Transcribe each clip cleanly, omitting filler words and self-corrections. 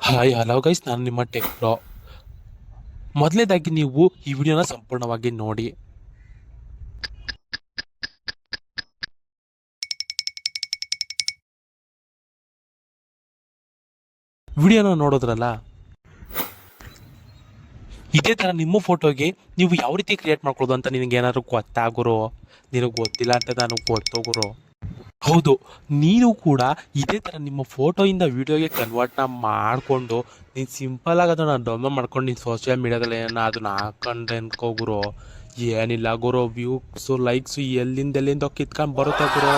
Hi hello guys, ನಾನು ನಿಮ್ಮ tech bro. ಮೊದಲನೇದಾಗಿ ನೀವು ಈ ವಿಡಿಯೋನ ಸಂಪೂರ್ಣವಾಗಿ ನೋಡಿ. ವಿಡಿಯೋನ ನೋಡೋದ್ರಲ್ಲ, ಇದೇ ಥರ ನಿಮ್ಮ ಫೋಟೋಗೆ ನೀವು ಯಾವ ರೀತಿ ಕ್ರಿಯೇಟ್ ಮಾಡ್ಕೊಳ್ಳೋದು ಅಂತ ನಿನಗೆ ಏನಾದ್ರು ಗೊತ್ತಾಗೋರು, ನಿನಗೆ ಗೊತ್ತಿಲ್ಲ ಅಂತ ನನಗೆ ಗೊತ್ತೋಗೋರು. ಹೌದು, ನೀನು ಕೂಡ ಇದೇ ಥರ ನಿಮ್ಮ ಫೋಟೋಯಿಂದ ವಿಡಿಯೋಗೆ ಕನ್ವರ್ಟ್ನ ಮಾಡಿಕೊಂಡು ನೀನು ಸಿಂಪಲಾಗಿ ಅದನ್ನು ಡೌನ್ಲೋಡ್ ಮಾಡ್ಕೊಂಡು ನೀನು ಸೋಷಿಯಲ್ ಮೀಡ್ಯಾದಲ್ಲಿ ಅದನ್ನ ಹಾಕೊಂಡು ಅನ್ಕೋಗುರು. ಏನಿಲ್ಲ ಗುರು, ವ್ಯೂಸು ಲೈಕ್ಸು ಎಲ್ಲಿಂದ ಕಿತ್ಕೊಂಡು ಬರುತ್ತೆ ಗುರು.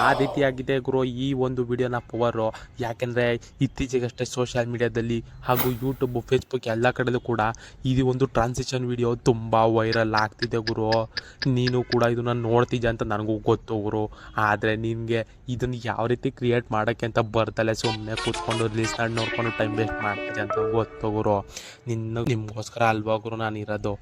ಆ ರೀತಿಯಾಗಿದೆ ಗುರು ಈ ಒಂದು ವಿಡಿಯೋನ ಪವರು. ಯಾಕೆಂದರೆ ಇತ್ತೀಚೆಗಷ್ಟೇ ಸೋಷಿಯಲ್ ಮೀಡ್ಯಾದಲ್ಲಿ ಹಾಗೂ ಯೂಟ್ಯೂಬ್, ಫೇಸ್ಬುಕ್ ಎಲ್ಲ ಕಡೆಯಲ್ಲೂ ಕೂಡ ಇದು ಒಂದು ಟ್ರಾನ್ಸಿಷನ್ ವಿಡಿಯೋ ತುಂಬ ವೈರಲ್ ಆಗ್ತಿದೆ ಗುರು. ನೀನು ಕೂಡ ಇದನ್ನು ನೋಡ್ತಿದ್ಯಾ ಅಂತ ನನಗೂ ಗೊತ್ತು ಗುರು. ಆದರೆ ನಿನಗೆ ಇದನ್ನು ಯಾವ ರೀತಿ ಕ್ರಿಯೇಟ್ ಮಾಡೋಕ್ಕೆ ಅಂತ ಬರ್ತಲ್ಲ, ಸುಮ್ಮನೆ ಕೂತ್ಕೊಂಡು ರೀಲ್ಸ್ನ ನೋಡ್ಕೊಂಡು ಟೈಮ್ ವೇಸ್ಟ್ ಮಾಡ್ತಿದ್ದೆ ಅಂತ ಗೊತ್ತು ಗುರು. ನಿಮಗೋಸ್ಕರ ಅಲ್ವಾ ಗುರು ನಾನು ಇರೋದು.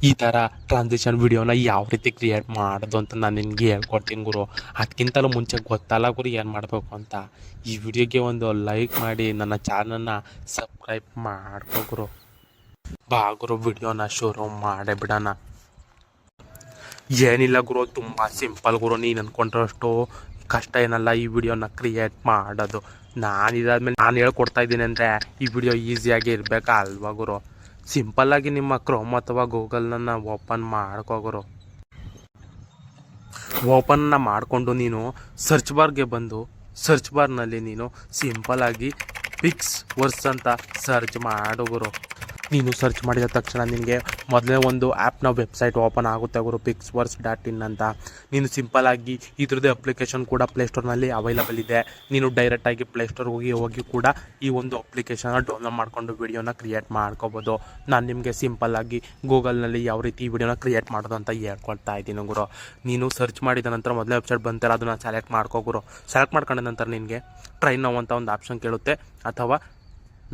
ಈ ಥರ ಟ್ರಾನ್ಸಿಷನ್ ವಿಡಿಯೋನ ಯಾವ ರೀತಿ ಕ್ರಿಯೇಟ್ ಮಾಡೋದು ಅಂತ ನಾನು ನಿನಗೆ ಹೇಳ್ಕೊಡ್ತೀನಿ ಗುರು. ಅದಕ್ಕಿಂತಲೂ ಮುಂಚೆ ಗೊತ್ತಲ್ಲ ಗುರು ಏನು ಮಾಡಬೇಕು ಅಂತ. ಈ ವಿಡಿಯೋಗೆ ಒಂದು ಲೈಕ್ ಮಾಡಿ ನನ್ನ ಚಾನಲ್ನ ಸಬ್ಸ್ಕ್ರೈಬ್ ಮಾಡ್ಕೋ ಗುರು. ಬಾ ಗುರು, ವಿಡಿಯೋನ ಶುರು ಮಾಡೇ ಬಿಡೋಣ. ಏನಿಲ್ಲ ಗುರು, ತುಂಬ ಸಿಂಪಲ್ ಗುರು. ನೀನು ಅಂದ್ಕೊಂಡ್ರಷ್ಟು ಕಷ್ಟ ಏನಲ್ಲ ಈ ವಿಡಿಯೋನ ಕ್ರಿಯೇಟ್ ಮಾಡೋದು. ನಾನು ಇದಾದ್ಮೇಲೆ ನಾನು ಹೇಳ್ಕೊಡ್ತಾ ಇದ್ದೀನಿ ಅಂದರೆ ಈ ವಿಡಿಯೋ ಈಸಿಯಾಗಿ ಇರಬೇಕಾ ಅಲ್ವಾ ಗುರು. ಸಿಂಪಲ್ಲಾಗಿ ನಿಮ್ಮ ಕ್ರೋಮ್ ಅಥವಾ ಗೂಗಲ್ನ ಓಪನ್ ಮಾಡ್ಕೋಗುರು. ಓಪನ್ನ ಮಾಡಿಕೊಂಡು ನೀನು ಸರ್ಚ್ ಬಾರ್ಗೆ ಬಂದು ಸರ್ಚ್ ಬಾರ್ನಲ್ಲಿ ನೀನು ಸಿಂಪಲ್ಲಾಗಿ ಪಿಕ್ಸ್ ವರ್ಸ್ ಅಂತ ಸರ್ಚ್ ಮಾಡೋಗುರು. ನೀನು ಸರ್ಚ್ ಮಾಡಿದ ತಕ್ಷಣ ನಿನಗೆ ಮೊದಲೇ ಒಂದು ಆ್ಯಪ್ನ ವೆಬ್ಸೈಟ್ ಓಪನ್ ಆಗುತ್ತೆ ಗುರು, pixworks.in ಅಂತ. ನೀನು ಸಿಂಪಲ್ಲಾಗಿ ಇದ್ರದ್ದೇ ಅಪ್ಲಿಕೇಶನ್ ಕೂಡ ಪ್ಲೇಸ್ಟೋರ್ನಲ್ಲಿ ಅವೈಲಬಲ್ ಇದೆ. ನೀನು ಡೈರೆಕ್ಟಾಗಿ ಪ್ಲೇಸ್ಟೋರ್ಗೆ ಹೋಗಿ ಕೂಡ ಈ ಒಂದು ಅಪ್ಲಿಕೇಶನ್ನ ಡೌನ್ಲೋಡ್ ಮಾಡಿಕೊಂಡು ವಿಡಿಯೋನ ಕ್ರಿಯೇಟ್ ಮಾಡ್ಕೋಬೋದು. ನಾನು ನಿಮಗೆ ಸಿಂಪಲ್ಲಾಗಿ ಗೂಗಲ್ನಲ್ಲಿ ಯಾವ ರೀತಿ ವಿಡಿಯೋನ ಕ್ರಿಯೇಟ್ ಮಾಡೋದು ಅಂತ ಹೇಳ್ಕೊಳ್ತಾ ಇದ್ದೀನಿ ಗುರು. ನೀನು ಸರ್ಚ್ ಮಾಡಿದ ನಂತರ ಮೊದಲೇ ವೆಬ್ಸೈಟ್ ಬಂತಾರೆ, ಅದನ್ನು ಸೆಲೆಕ್ಟ್ ಮಾಡ್ಕೋಗುರು. ಸೆಲೆಕ್ಟ್ ಮಾಡ್ಕೊಂಡ ನಂತರ ನಿನಗೆ ಟ್ರೈ ನೌ ಅಂತ ಒಂದು ಆಪ್ಷನ್ ಕೇಳುತ್ತೆ, ಅಥವಾ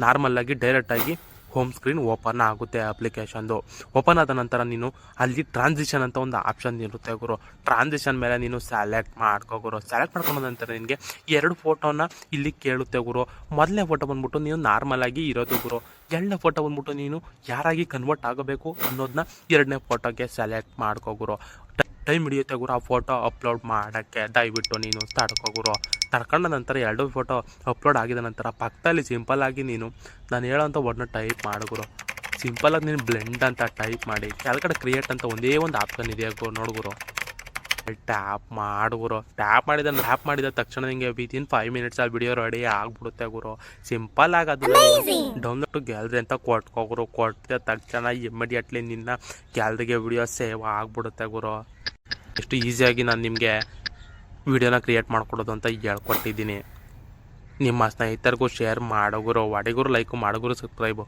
ನಾರ್ಮಲ್ಲಾಗಿ ಡೈರೆಕ್ಟಾಗಿ ಹೋಮ್ ಸ್ಕ್ರೀನ್ ಓಪನ್ ಆಗುತ್ತೆ ಅಪ್ಲಿಕೇಶನ್ದು. ಓಪನ್ ಆದ ನಂತರ ನೀನು ಅಲ್ಲಿ ಟ್ರಾನ್ಸಿಷನ್ ಅಂತ ಒಂದು ಆಪ್ಷನ್ ಇರುತ್ತೆ ಗುರು. ಟ್ರಾನ್ಸಿಷನ್ ಮೇಲೆ ನೀನು ಸೆಲೆಕ್ಟ್ ಮಾಡ್ಕೋಗುರು. ಸೆಲೆಕ್ಟ್ ಮಾಡ್ಕೊಂಡ ನಂತರ ನಿನಗೆ 2 ಫೋಟೋನ ಇಲ್ಲಿ ಕೇಳುತ್ತೆ ಗುರು. ಮೊದಲನೇ ಫೋಟೋ ಬಂದ್ಬಿಟ್ಟು ನೀನು ನಾರ್ಮಲಾಗಿ ಇರೋದು ಗುರು. ಎರಡನೇ ಫೋಟೋ ಬಂದ್ಬಿಟ್ಟು ನೀನು ಯಾರಾಗಿ ಕನ್ವರ್ಟ್ ಆಗಬೇಕು ಅನ್ನೋದನ್ನ 2ನೇ ಫೋಟೋಗೆ ಸೆಲೆಕ್ಟ್ ಮಾಡ್ಕೋಗುರು. ಟೈಮ್ ಹಿಡಿಯುತ್ತೆ ಗುರು ಆ ಫೋಟೋ ಅಪ್ಲೋಡ್ ಮಾಡೋಕ್ಕೆ. ದಯವಿಟ್ಟು ನೀನು ತಡ್ಕೋಗುರು. ತಡ್ಕೊಂಡ ನಂತರ 2 ಫೋಟೋ ಅಪ್ಲೋಡ್ ಆಗಿದ ನಂತರ ಪಕ್ಕದಲ್ಲಿ ಸಿಂಪಲ್ಲಾಗಿ ನೀನು ನಾನು ಹೇಳೋಂಥ ವರ್ಡ್ನ ಟೈಪ್ ಮಾಡುಗುರು. ಸಿಂಪಲ್ಲಾಗಿ ನೀನು ಬ್ಲೆಂಡ್ ಅಂತ ಟೈಪ್ ಮಾಡಿ ಕೆಳಗಡೆ ಕ್ರಿಯೇಟ್ ಅಂತ ಒಂದೇ ಒಂದು ಆಪ್ಷನ್ ಇದೆ ನೋಡುಗುರು. ಟ್ಯಾಪ್ ಮಾಡುಗುರು. ಟ್ಯಾಪ್ ಮಾಡಿದ ತಕ್ಷಣ ನಿಮಗೆ ವಿತಿನ್ 5 ಮಿನಿಟ್ಸ್ ಆ ವಿಡಿಯೋ ರೆಡಿ ಆಗಿಬಿಡುತ್ತೆ ಗುರು. ಸಿಂಪಲ್ಲಾಗಿ ಅದು ಡೌನ್ಲೋಡ್ ಟು ಗ್ಯಾಲರಿ ಅಂತ ಕೊಟ್ಕೋಗುರು. ಕೊಟ್ಟಿದ ತಕ್ಷಣ ಇಮಿಡಿಯೇಟ್ಲಿ ನಿನ್ನ ಗ್ಯಾಲರಿಗೆ ವಿಡಿಯೋ ಸೇವ್ ಆಗಿಬಿಡುತ್ತೆ ಗುರು. ಎಷ್ಟು ಈಸಿಯಾಗಿ ನಾನು ನಿಮಗೆ ವಿಡಿಯೋನ ಕ್ರಿಯೇಟ್ ಮಾಡ್ಕೊಡೋದು ಅಂತ ಹೇಳ್ಕೊಟ್ಟಿದ್ದೀನಿ. ನಿಮ್ಮ ಸ್ನೇಹಿತರಿಗೂ ಶೇರ್ ಮಾಡೋಗುರು, ಒಡೆಗುರು, ಲೈಕು ಮಾಡೋಗುರು, ಸಬ್ಸ್ಕ್ರೈಬು.